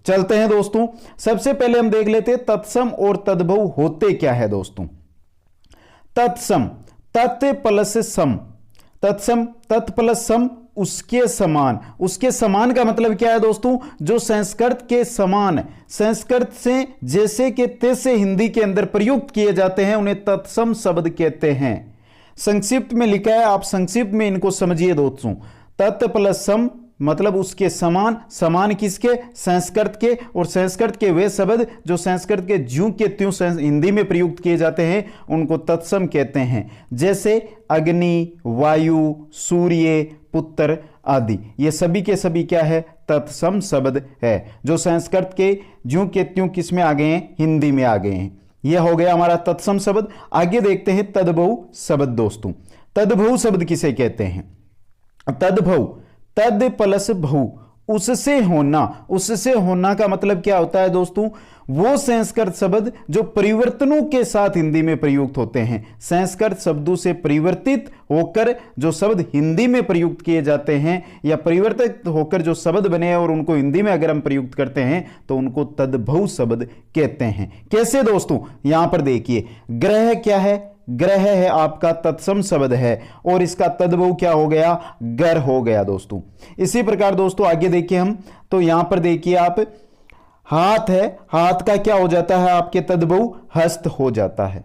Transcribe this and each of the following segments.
चलते हैं दोस्तों, सबसे पहले हम देख लेते हैं तत्सम और तद्भव होते क्या है दोस्तों। तत्सम, तत् प्लस सम, तत्सम तत् प्लस सम, उसके समान। उसके समान का मतलब क्या है दोस्तों, जो संस्कृत के समान, संस्कृत से जैसे के तैसे हिंदी के अंदर प्रयुक्त किए जाते हैं उन्हें तत्सम शब्द कहते हैं। संक्षिप्त में लिखा है, आप संक्षिप्त में इनको समझिए दोस्तों। तत् प्लस सम मतलब उसके समान, समान किसके, संस्कृत के, और संस्कृत के वे शब्द जो संस्कृत के ज्यों के त्यों हिंदी में प्रयुक्त किए जाते हैं उनको तत्सम कहते हैं। जैसे अग्नि, वायु, सूर्य, पुत्र आदि, ये सभी के सभी क्या है, तत्सम शब्द है, जो संस्कृत के ज्यों के त्यों किस में आ गए हैं, हिंदी में आ गए हैं। यह हो गया हमारा तत्सम शब्द। आगे देखते हैं तद्भव शब्द दोस्तों। तद्भव शब्द किसे कहते हैं। तद्भव, तद प्लस भव, उससे होना। उससे होना का मतलब क्या होता है दोस्तों, वो संस्कृत शब्द जो परिवर्तनों के साथ हिंदी में प्रयुक्त होते हैं। संस्कृत शब्दों से परिवर्तित होकर जो शब्द हिंदी में प्रयुक्त किए जाते हैं, या परिवर्तित होकर जो शब्द बने हैं और उनको हिंदी में अगर हम प्रयुक्त करते हैं तो उनको तद्भव शब्द कहते हैं। कैसे दोस्तों, यहां पर देखिए, ग्रह क्या है, ग्रह है आपका तत्सम शब्द है, और इसका तद्भव क्या हो गया, गर हो गया दोस्तों। इसी प्रकार दोस्तों आगे देखिए हम, तो यहां पर देखिए आप, हाथ है, हाथ का क्या हो जाता है आपके तद्भव, हस्त हो जाता है।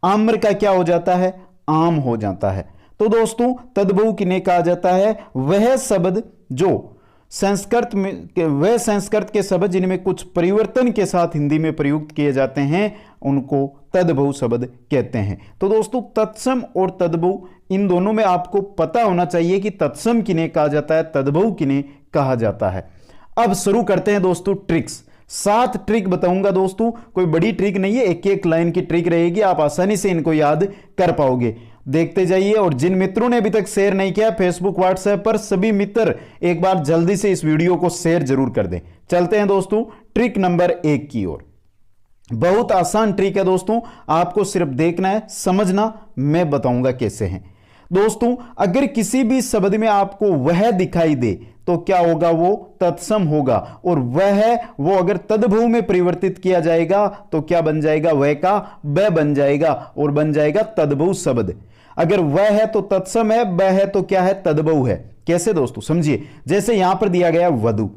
आम्र का क्या हो जाता है, आम हो जाता है। तो दोस्तों तद्भव किन्हें कहा जाता है, वह शब्द जो संस्कृत में, वह संस्कृत के शब्द जिनमें कुछ परिवर्तन के साथ हिंदी में प्रयुक्त किए जाते हैं उनको तद्भव शब्द कहते हैं। तो दोस्तों तत्सम और तद्भव इन दोनों में आपको पता होना चाहिए कि तत्सम किन्हें कहा जाता है, तद्भव किन्हें कहा जाता है। अब शुरू करते हैं दोस्तों ट्रिक्स। 7 ट्रिक बताऊंगा दोस्तों, कोई बड़ी ट्रिक नहीं है, एक एक लाइन की ट्रिक रहेगी, आप आसानी से इनको याद कर पाओगे। देखते जाइए, और जिन मित्रों ने अभी तक शेयर नहीं किया फेसबुक व्हाट्सएप पर, सभी मित्र एक बार जल्दी से इस वीडियो को शेयर जरूर कर दें। चलते हैं दोस्तों ट्रिक नंबर 1 की ओर। बहुत आसान ट्रिक है दोस्तों, आपको सिर्फ देखना है, समझना, मैं बताऊंगा कैसे है। दोस्तों अगर किसी भी शब्द में आपको वह दिखाई दे तो क्या होगा, वो तत्सम होगा, और वो अगर तद्भव में परिवर्तित किया जाएगा तो क्या बन जाएगा, वह का ब बन जाएगा और बन जाएगा तद्भव शब्द। अगर वह है तो तत्सम है, ब है तो क्या है, तद्भव है। कैसे दोस्तों समझिए, जैसे यहां पर दिया गया वधु,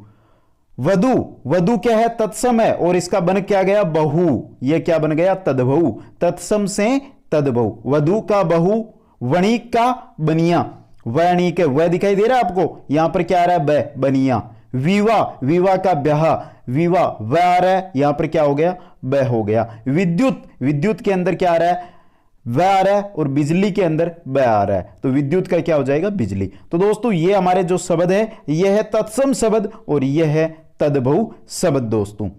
वधु, वधु क्या है, तत्सम है, और इसका बन क्या गया, बहु, यह क्या बन गया, तद्भव, तत्सम से तद्भव। वधु का बहु, वणिक का बनिया, वणिक वह दिखाई दे रहा है आपको, यहां पर क्या आ रहा है, ब, बनिया। विवाह, विवाह का ब्याह, विवाह वह आ रहा है, यहां पर क्या हो गया, ब हो गया। विद्युत, विद्युत के अंदर क्या आ रहा है, वह आ रहा है, और बिजली के अंदर ब आ रहा है, तो विद्युत का क्या हो जाएगा, बिजली। तो दोस्तों ये हमारे जो शब्द है, यह है तत्सम शब्द और यह है तद्भव शब्द दोस्तों।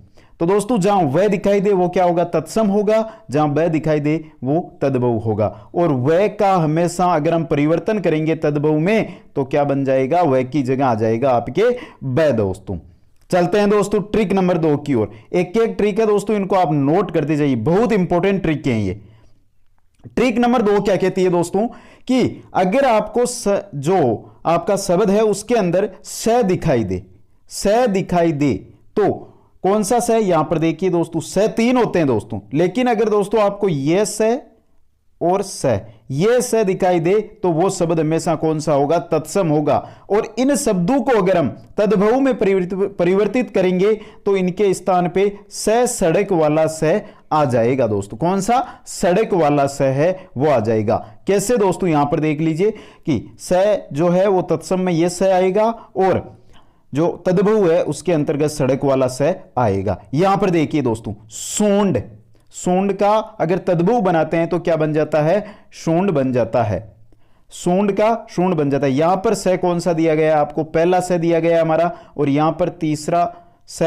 तो दोस्तों जहां वह दिखाई दे वो क्या होगा, तत्सम होगा, जहां ब दिखाई दे वो तद्भव होगा। और वह का हमेशा अगर हम परिवर्तन करेंगे तद्भव में तो क्या बन जाएगा, वह की जगह आ जाएगा आपके ब दोस्तों। चलते हैं दोस्तों ट्रिक नंबर 2 की ओर। एक एक ट्रिक है दोस्तों, इनको आप नोट करते जाइए, बहुत इंपॉर्टेंट ट्रिक है ये। ट्रिक नंबर 2 क्या कहती है दोस्तों, कि अगर आपको जो आपका शब्द है उसके अंदर स दिखाई दे, स दिखाई दे, तो कौन सा स, यहां पर देखिए दोस्तों स 3 होते हैं दोस्तों, लेकिन अगर दोस्तों आपको यह स और स, यह स दिखाई दे तो वो शब्द हमेशा कौन सा होगा, तत्सम होगा। और इन शब्दों को अगर हम तद्भव में परिवर्तित करेंगे तो इनके स्थान पे स, सड़क वाला स आ जाएगा दोस्तों। कौन सा, सड़क वाला स है वो आ जाएगा। कैसे दोस्तों, यहां पर देख लीजिए कि स जो है वो तत्सम में यह स आएगा, और जो तद्भव है उसके अंतर्गत सड़क वाला स आएगा। यहां पर देखिए दोस्तों सोंड, सोंड का अगर तद्भव बनाते हैं तो क्या बन जाता है, शोंड बन जाता है, सोंड का शोंड बन जाता है। यहां पर स कौन सा दिया गया है आपको, पहला स दिया गया है हमारा, और यहां पर तीसरा स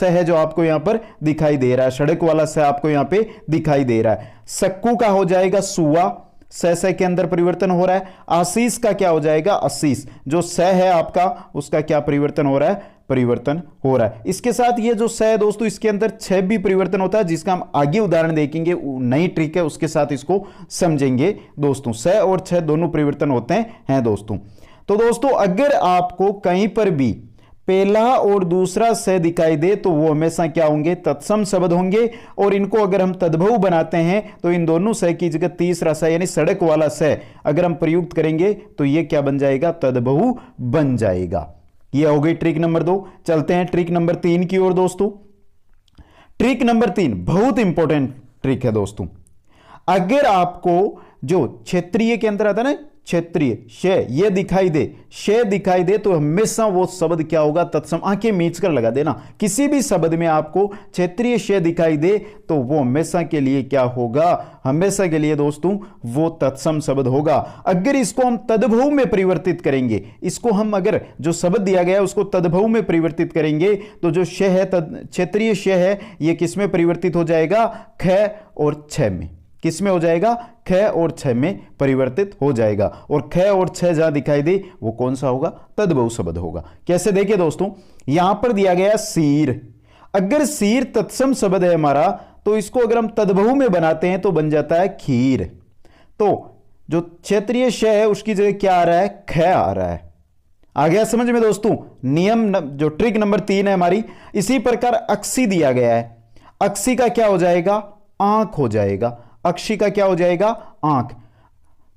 है जो आपको यहां पर दिखाई दे रहा है, सड़क वाला स आपको यहां पे दिखाई दे रहा है। सक्कू का हो जाएगा सुआ, स के अंदर परिवर्तन हो रहा है। आशीष का क्या हो जाएगा, आशीष, जो स है आपका उसका क्या परिवर्तन हो रहा है, परिवर्तन हो रहा है। इसके साथ ये जो स है दोस्तों इसके अंदर 6 भी परिवर्तन होता है, जिसका हम आगे उदाहरण देखेंगे, नई ट्रिक है उसके साथ इसको समझेंगे दोस्तों। स और 6 दोनों परिवर्तन होते हैं दोस्तों। तो दोस्तों अगर आपको कहीं पर भी पहला और दूसरा स दिखाई दे तो वो हमेशा क्या होंगे, तत्सम शब्द होंगे। और इनको अगर हम तद्भव बनाते हैं तो इन दोनों स की जगह तीसरा स यानी सड़क वाला स अगर हम प्रयुक्त करेंगे तो ये क्या बन जाएगा, तद्भव बन जाएगा। ये हो गई ट्रिक नंबर 2। चलते हैं ट्रिक नंबर 3 की ओर दोस्तों। ट्रिक नंबर 3 बहुत इंपॉर्टेंट ट्रिक है दोस्तों। अगर आपको जो क्षेत्रीय के अंदर आता है ना, क्षेत्रीय श ये दिखाई दे तो हमेशा वो शब्द क्या होगा, तत्सम। आंखें मीच कर लगा देना, किसी भी शब्द में आपको क्षेत्रीय श दिखाई दे तो वो हमेशा के लिए क्या होगा, हमेशा के लिए दोस्तों वो तत्सम शब्द होगा। अगर इसको हम तद्भव में परिवर्तित करेंगे, इसको हम अगर जो शब्द दिया गया है उसको तद्भव में परिवर्तित करेंगे तो जो श है, क्षेत्रीय श है, ये किस में परिवर्तित हो जाएगा, ख और छ में। किस में हो जाएगा, ख और छ में परिवर्तित हो जाएगा। और ख और छ जहां दिखाई दे वो कौन सा होगा, तद्भव शब्द होगा। कैसे, देखिए दोस्तों, यहां पर दिया गया सीर। अगर सीर तत्सम शब्द है हमारा तो इसको अगर हम तद्भव में बनाते हैं तो बन जाता है खीर। तो जो क्षेत्रीय श है उसकी जगह क्या आ रहा है, ख आ रहा है। आ गया समझ में दोस्तों नियम, जो ट्रिक नंबर 3 है हमारी। इसी प्रकार अक्षी दिया गया है, अक्षी का क्या हो जाएगा, आंख हो जाएगा। अक्षी का क्या हो जाएगा, आंख।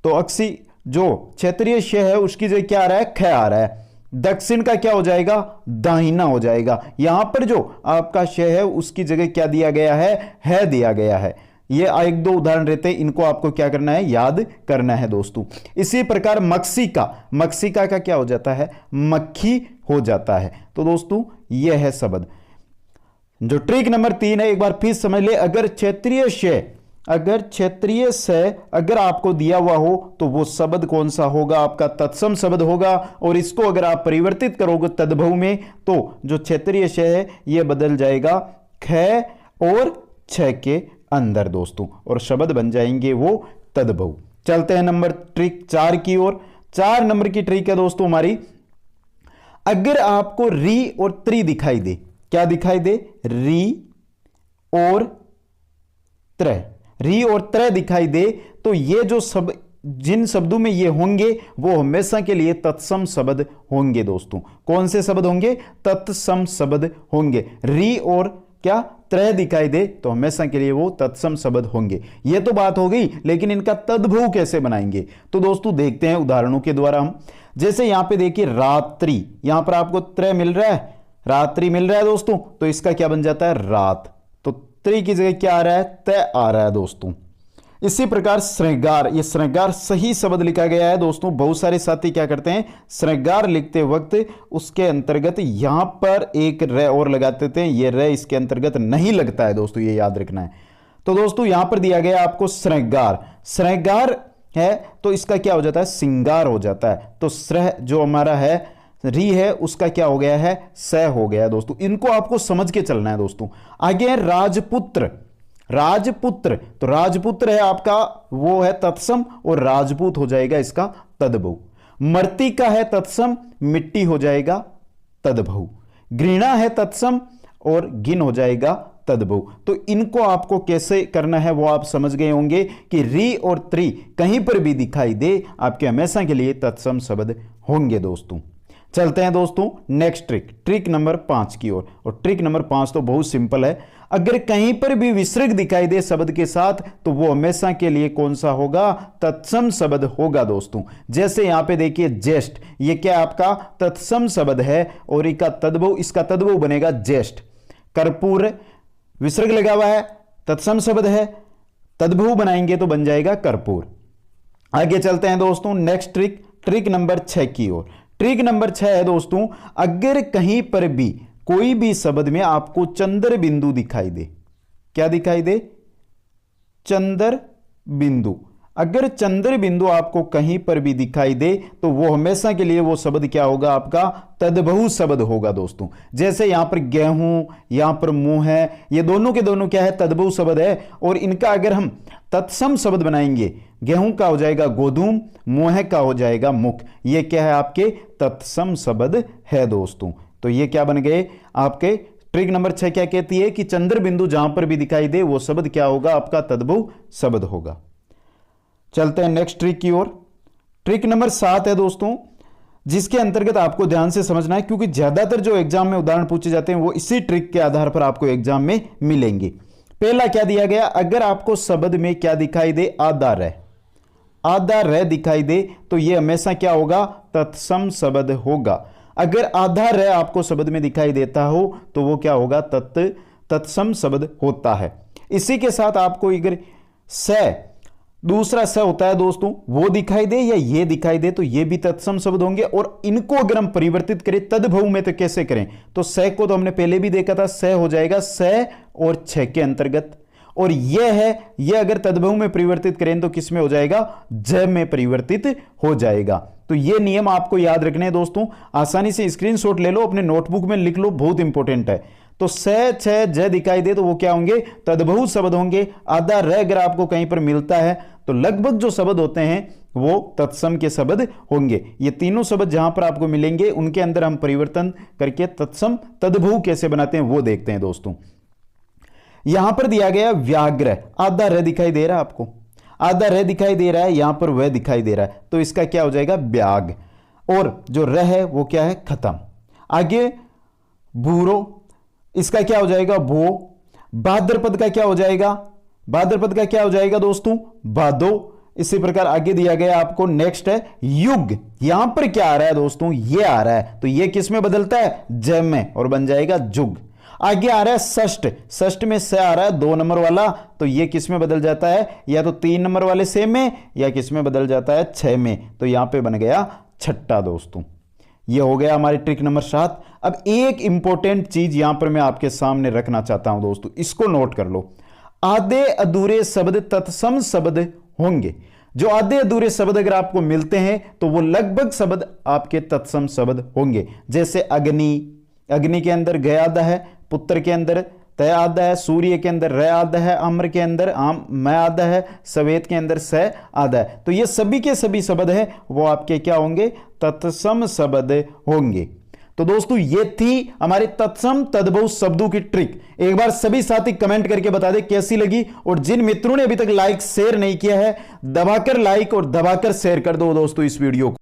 तो अक्षी जो क्षेत्रीय श है उसकी जगह क्या आ रहा है, ख आ रहा है। दक्षिण का क्या हो जाएगा, दाहिना हो जाएगा। यहां पर जो आपका श है उसकी जगह क्या दिया गया है दिया गया है। ये एक दो उदाहरण रहते हैं, इनको आपको क्या करना है, याद करना है दोस्तों। इसी प्रकार मक्षिका का क्या हो जाता है, मक्खी हो जाता है। तो दोस्तों यह है शब्द। जो ट्रिक नंबर 3 है एक बार फिर समझ ले। अगर क्षेत्रीय श अगर आपको दिया हुआ हो तो वो शब्द कौन सा होगा, आपका तत्सम शब्द होगा। और इसको अगर आप परिवर्तित करोगे तद्भव में तो जो क्षेत्रीय श है ये बदल जाएगा ख और छ के अंदर दोस्तों, और शब्द बन जाएंगे वो तद्भव। चलते हैं नंबर ट्रिक 4 की ओर। 4 नंबर की ट्रिक है दोस्तों हमारी। अगर आपको री और त्रि दिखाई दे, क्या दिखाई दे, री और त्र, री और त्र दिखाई दे तो ये जो सब जिन शब्दों में ये होंगे वो हमेशा के लिए तत्सम शब्द होंगे दोस्तों। कौन से शब्द होंगे, तत्सम शब्द होंगे। री और क्या, त्र दिखाई दे तो हमेशा के लिए वो तत्सम शब्द होंगे। ये तो बात हो गई, लेकिन इनका तद्भव कैसे बनाएंगे तो दोस्तों देखते हैं उदाहरणों के द्वारा हम। जैसे यहां पे देखिए रात्रि, यहां पर आपको त्र मिल रहा है, रात्रि मिल रहा है दोस्तों, तो इसका क्या बन जाता है, रात। तो त्रि की जगह क्या आ रहा है, त आ रहा है दोस्तों। इसी प्रकार श्रृंगार, ये श्रृंगार सही शब्द लिखा गया है दोस्तों। बहुत सारे साथी क्या करते हैं, श्रृंगार लिखते वक्त उसके अंतर्गत यहां पर एक र और लगाते थे, ये र इसके अंतर्गत नहीं लगता है दोस्तों, ये याद रखना है। तो दोस्तों यहां पर दिया गया आपको श्रृंगार, श्रृंगार है तो इसका क्या हो जाता है, सिंगार हो जाता है। तो श्रह जो हमारा है री है उसका क्या हो गया है, स हो गया है दोस्तों। इनको आपको समझ के चलना है दोस्तों। आगे है राजपुत्र, राजपुत्र, तो राजपुत्र है आपका वो है तत्सम और राजपूत हो जाएगा इसका तद्भव। मृत्तिका है तत्सम, मिट्टी हो जाएगा तद्भव। घृणा है तत्सम और गिन हो जाएगा तद्भव। तो इनको आपको कैसे करना है वो आप समझ गए होंगे कि री और त्रि कहीं पर भी दिखाई दे आपके हमेशा के लिए तत्सम शब्द होंगे दोस्तों। चलते हैं दोस्तों नेक्स्ट ट्रिक, ट्रिक नंबर 5 की ओर। और ट्रिक नंबर 5 तो बहुत सिंपल है। अगर कहीं पर भी विसर्ग दिखाई दे शब्द के साथ तो वो हमेशा के लिए कौन सा होगा, तत्सम शब्द होगा दोस्तों। जैसे यहां पे देखिए ज्येष्ठ, ये क्या आपका तत्सम शब्द है और इसका तद्भव बनेगा ज्येष्ठ। कर्पूर विसर्ग लगा हुआ है, तत्सम शब्द है, तद्भव बनाएंगे तो बन जाएगा कर्पूर। आगे चलते हैं दोस्तों नेक्स्ट ट्रिक, ट्रिक नंबर 6 की ओर। ट्रिक नंबर 6 है दोस्तों, अगर कहीं पर भी कोई भी शब्द में आपको चंद्र बिंदु दिखाई दे, क्या दिखाई दे, चंद्र बिंदु। अगर चंद्र बिंदु आपको कहीं पर भी दिखाई दे तो वो हमेशा के लिए वो शब्द क्या होगा, आपका तद्भव शब्द होगा दोस्तों। जैसे यहां पर गेहूं, यहां पर मुंह है, ये दोनों के दोनों क्या है, तद्भव शब्द है। और इनका अगर हम तत्सम शब्द बनाएंगे, गेहूं का हो जाएगा गोधूम, मुंह का हो जाएगा मुख। ये क्या है, आपके तत्सम शब्द है दोस्तों। तो ये क्या बन गए आपके। ट्रिक नंबर 6 क्या कहती है कि चंद्र बिंदु जहां पर भी दिखाई दे वो शब्द क्या होगा, आपका तद्भव शब्द होगा। चलते हैं नेक्स्ट ट्रिक की ओर। ट्रिक नंबर 7 है दोस्तों, जिसके अंतर्गत आपको ध्यान से समझना है, क्योंकि ज्यादातर जो एग्जाम में उदाहरण पूछे जाते हैं वो इसी ट्रिक के आधार पर आपको एग्जाम में मिलेंगे। पहला क्या दिया गया, अगर आपको शब्द में क्या दिखाई दे, आधा रह, आधा रह दिखाई दे तो यह हमेशा क्या होगा, तत्सम शब्द होगा। अगर आधा रह आपको शब्द में दिखाई देता हो तो वो क्या होगा, तत्सम शब्द होता है। इसी के साथ आपको अगर स, दूसरा स होता है दोस्तों, वो दिखाई दे या ये दिखाई दे तो ये भी तत्सम शब्द होंगे। और इनको अगर हम परिवर्तित करें तद्भव में तो कैसे करें, तो स को तो हमने पहले भी देखा था, स हो जाएगा स और छ के अंतर्गत, और यह है, यह अगर तद्भव में परिवर्तित करें तो किस में हो जाएगा, ज में परिवर्तित हो जाएगा। तो यह नियम आपको याद रखने हैं दोस्तों, आसानी से स्क्रीनशॉट ले लो, अपने नोटबुक में लिख लो, बहुत इंपॉर्टेंट है। तो स छ ज दिखाई दे तो वो क्या होंगे, तद्भव शब्द होंगे। आधा र अगर आपको कहीं पर मिलता है तो लगभग जो शब्द होते हैं वो तत्सम के शब्द होंगे। ये तीनों शब्द जहां पर आपको मिलेंगे उनके अंदर हम परिवर्तन करके तत्सम तद्भव कैसे बनाते हैं वो देखते हैं दोस्तों। यहां पर दिया गया व्याघ्र, आधा र दिखाई दे रहा है आपको, आधा र दिखाई दे रहा है, यहां पर वह दिखाई दे रहा है, तो इसका क्या हो जाएगा, व्याघ, और जो र है वो क्या है, खत्म। आगे भूरो, इसका क्या हो जाएगा, भो। भाद्रपद का क्या हो जाएगा, भाद्रपद का क्या हो जाएगा दोस्तों, भादो। इसी प्रकार आगे दिया गया आपको, नेक्स्ट है युग, यहां पर क्या आ रहा है दोस्तों, ये आ रहा है, तो ये किस में बदलता है, ज में, और बन जाएगा जुग। आगे आ रहा है षष्ठ, षष्ठ में स आ रहा है 2 नंबर वाला, तो ये किस में बदल जाता है, या तो 3 नंबर वाले से में, या किस में बदल जाता है, 6 में, तो यहां पे बन गया छठा दोस्तों। ये हो गया हमारी ट्रिक नंबर 7। अब एक इंपॉर्टेंट चीज यहां पर मैं आपके सामने रखना चाहता हूं दोस्तों, इसको नोट कर लो। आधे अधूरे शब्द तत्सम शब्द होंगे। जो आधे अधूरे शब्द अगर आपको मिलते हैं तो वो लगभग शब्द आपके तत्सम शब्द होंगे। जैसे अग्नि, अग्नि के अंदर ग आधा है, पुत्र के अंदर तय आधा है, सूर्य के अंदर र आधा है, आम्र के अंदर आम मैं आधा है, सवेद के अंदर स आधा है। तो ये सभी के सभी शब्द है वो आपके क्या होंगे, तत्सम शब्द होंगे। तो दोस्तों ये थी हमारे तत्सम तद्भव शब्दों की ट्रिक। एक बार सभी साथी कमेंट करके बता दे कैसी लगी, और जिन मित्रों ने अभी तक लाइक शेयर नहीं किया है दबाकर लाइक और दबाकर शेयर कर दो दोस्तों इस वीडियो को।